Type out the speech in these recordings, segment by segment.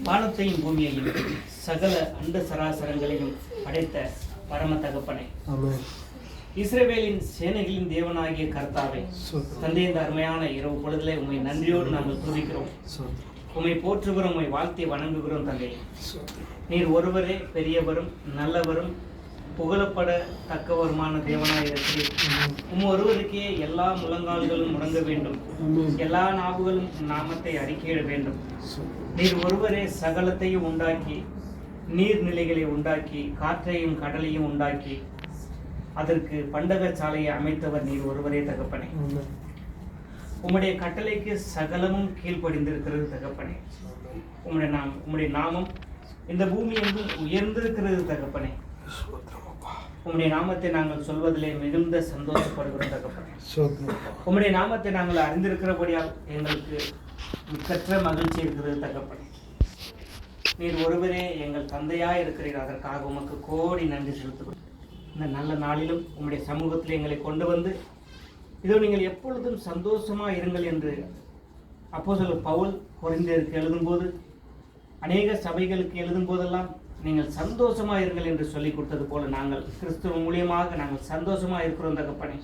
வானத்தையும் பூமியையும் சகல அண்ட சராசரங்களையும் படைத்த பரம தகப்பனே, இஸ்ரவேலின் சேனைகளின் தேவனாகிய கர்த்தாவே, தந்தை இந்த அருமையான இரவு பொழுதிலே உம்மை நன்றியோடு நாங்கள் துதிக்கிறோம், உம்மை போற்றுகிறோம், உம்மை வாழ்த்தி வணங்குகிறோம். தந்தை, நீர் ஒருவரே பெரியவரும் நல்லவரும் புகழப்பட தக்கவருமான தேவனாய் இருக்கிறீர். ஒருவருக்கே எல்லா முழங்கால்களும் முடங்க வேண்டும், எல்லா நாவுகளும் நாமத்தை அறிக்கையிட வேண்டும். நீர் ஒருவரே சகலத்தையும் உண்டாக்கி, நீர்நிலைகளை உண்டாக்கி, காற்றையும் கடலையும் உண்டாக்கி, அதற்கு பண்டக சாலையை அமைத்தவர் நீர் ஒருவரே தகப்பனே. உம்முடைய கட்டளைக்கு சகலமும் கீழ்ப்படிந்திருக்கிறது தகப்பனே. உம்முடைய நாமம் இந்த பூமி எங்கும் உயர்ந்திருக்கிறது தகப்பனே. உம்முடைய நாமத்தை நாங்கள் சொல்வதிலே மிகுந்த சந்தோஷப்படுகிறோம் தகப்பனே. உம்முடைய நாமத்தை நாங்கள் அறிந்திருக்கிறபடியால் எங்களுக்கு மிக்கற்ற மகிழ்ச்சி இருக்கிறது தகப்பனே. நீர் ஒருவரே எங்கள் தந்தையாய் இருக்கிறீர், அதற்காக உமக்கு கோடி நன்றி செலுத்துகிறோம். இந்த நல்ல நாளிலும் உம்முடைய சமூகத்தில் எங்களை கொண்டு வந்து, இதோ நீங்கள் எப்பொழுதும் சந்தோஷமாக இருங்கள் என்று அப்போஸ்தலர் பவுல் கொரிந்தியருக்கு எழுதும்போது, அநேக சபைகளுக்கு எழுதும் போதெல்லாம் நீங்கள் சந்தோஷமாக இருங்கள் என்று சொல்லிக் கொடுத்தது போல நாங்கள் கிறிஸ்துவ மூலியமாக நாங்கள் சந்தோஷமாக இருக்கிறோம் தகப்பனே.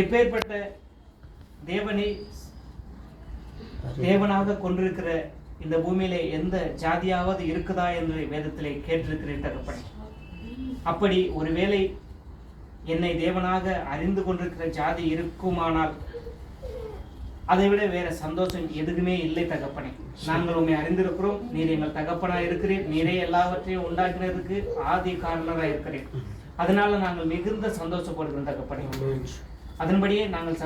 இப்பேற்பட்ட தேவனை தேவனாக கொண்டிருக்கிற இந்த பூமியிலே எந்த ஜாதியாவது இருக்குதா என்று வேதத்திலே கேட்டிருக்கிறேன் தகப்பனே. அப்படி ஒருவேளை என்னை தேவனாக அறிந்து கொண்டிருக்கிற ஜாதி இருக்குமானால் அதை விட வேற சந்தோஷம் எதுவுமே இல்லை தகப்பனே. நாங்கள் உண்மை அறிந்திருக்கிறோம், நீர் எங்கள் தகப்பனா இருக்கிறீர், நீரே எல்லாவற்றையும் உண்டாக்குறதுக்கு ஆதி காரணராக இருக்கிறீர். அதனால நாங்கள் மிகுந்த சந்தோஷப்படுகிறோம் தகப்பனே. அதன்படியே நாங்கள்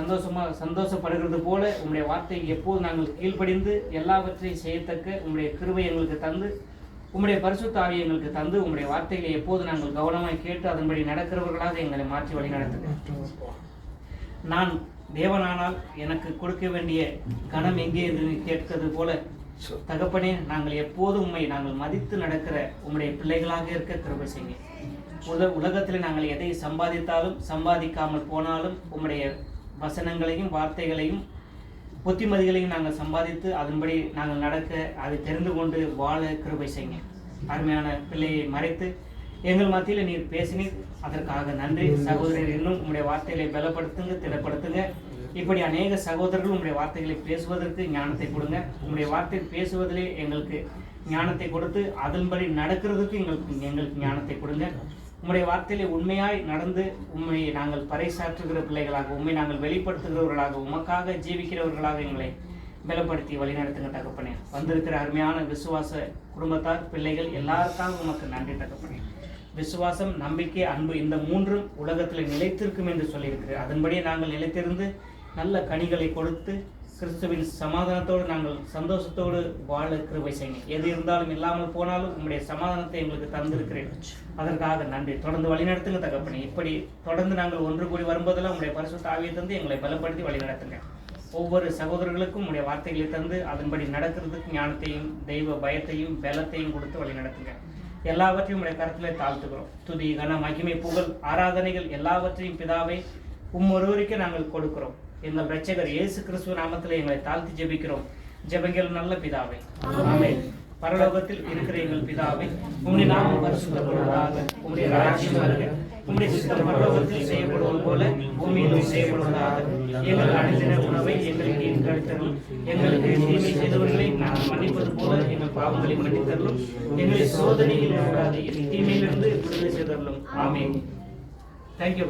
சந்தோஷப்படுகிறது போல உம்முடைய வார்த்தை எப்போது நாங்கள் கீழ்ப்படிந்து எல்லாவற்றையும் செய்யத்தக்க உம்முடைய கிருபை எங்களுக்கு தந்து, உம்முடைய பரிசுத்த ஆவியை எங்களுக்கு தந்து, உம்முடைய வார்த்தைகளை எப்போது நாங்கள் கவனமாய் கேட்டு அதன்படி நடக்கிறவர்களாக எங்களை மாற்றி வழி நடத்துங்க. நான் தேவனானால் எனக்கு கொடுக்க வேண்டிய கணம் எங்கே என்று கேட்கிறது போல தகப்பனே, நாங்கள் எப்போதும் உம்மை நாங்கள் மதித்து நடக்கிற உம்முடைய பிள்ளைகளாக இருக்க கிருபை செய்யுங்க. உலகத்தில் நாங்கள் எதை சம்பாதித்தாலும் சம்பாதிக்காமல் போனாலும் உம்முடைய வசனங்களையும் வார்த்தைகளையும் புத்திமதிகளையும் நாங்கள் சம்பாதித்து அதன்படி நாங்கள் நடக்க, அதை தெரிந்து கொண்டு வாழ கிருபை செய்யுங்க. அருமையான பிள்ளையை மறைத்து எங்கள் மத்தியில் நீர் பேசினீர், அதற்காக நன்றி. சகோதரர் இன்னும் உம்முடைய வார்த்தைகளை பலப்படுத்துங்க, திடப்படுத்துங்க. இப்படி அநேக சகோதரர்கள் உம்முடைய வார்த்தைகளை பேசுவதற்கு ஞானத்தை கொடுங்க. உம்முடைய வார்த்தை பேசுவதிலே எங்களுக்கு ஞானத்தை கொடுத்து அதன்படி நடக்கிறதுக்கு எங்களுக்கு ஞானத்தை கொடுங்க. உம்முடைய வார்த்தையிலே உண்மையாய் நடந்து உண்மையை நாங்கள் பறைசாற்றுகிற பிள்ளைகளாக, உண்மை நாங்கள் வெளிப்படுத்துகிறவர்களாக, உமக்காக ஜீவிக்கிறவர்களாக எங்களை பலப்படுத்தி வழிநடத்துங்க தகப்பனே. வந்திருக்கிற அருமையான விசுவாச குடும்பத்தார் பிள்ளைகள் எல்லாருக்காக உமக்கு நன்றி தகப்பனே. விசுவாசம், நம்பிக்கை, அன்பு இந்த மூன்றும் உலகத்தில் நிலைத்திருக்கும் என்று சொல்லியிருக்கிறேன். அதன்படியே நாங்கள் நிலைத்திருந்து நல்ல கனிகளை கொடுத்து கிறிஸ்துவின் சமாதானத்தோடு நாங்கள் சந்தோஷத்தோடு வாழ கிருபை செய்யுங்க. எது இருந்தாலும் இல்லாமல் போனாலும் உங்களுடைய சமாதானத்தை எங்களுக்கு தந்திருக்கிறேன், அதற்காக நன்றி. தொடர்ந்து வழிநடத்துங்க தகப்பனே. இப்படி தொடர்ந்து நாங்கள் ஒன்று கூடி வரும்போதெல்லாம் உங்களுடைய பரிசுத்த ஆவியை தந்து எங்களை பலப்படுத்தி வழிநடத்துங்க. ஒவ்வொரு சகோதரர்களுக்கும் உங்களுடைய வார்த்தைகளை தந்து அதன்படி நடக்கிறதுக்கு ஞானத்தையும் தெய்வ பயத்தையும் பலத்தையும் கொடுத்து வழிநடத்துங்க. எல்லாவற்றையும் உடைய கருத்திலே தாழ்த்துகிறோம். துதி, கன, மகிமை, புகழ், ஆராதனைகள் எல்லாவற்றையும் பிதாவை ஒருவருக்கே நாங்கள் கொடுக்கிறோம். எங்கள் இரட்சகர் இயேசு கிறிஸ்துவ நாமத்தில் எங்களை தாழ்த்தி ஜெபிக்கிறோம். ஜெபங்கள் நல்ல பிதாவே, ஆமென். பரலோகத்தில் இருக்கிற எங்கள் பிதாவே, உம்முடைய நாமம் பரிசுத்தப்படுவதாக, உம்முடைய ராஜ்யம் வருக, உம்முடைய சித்தம் பரலோகத்தில் செய்யப்படுவது போல பூமியிலும் செய்யப்படுவதாக. எங்கள் அனுதின உணவை எங்களுக்கு இன்றளித்தருளும். எங்களுக்கு தீமை செய்தவர்களை நாங்கள் மன்னிப்பது போல எங்கள் பாவங்களை மன்னித்தருளும். எங்களை சோதனையில் விடாது, தீமையிலிருந்து விடுதலை செய்தருளும். ஆமென். தேங்க்யூ.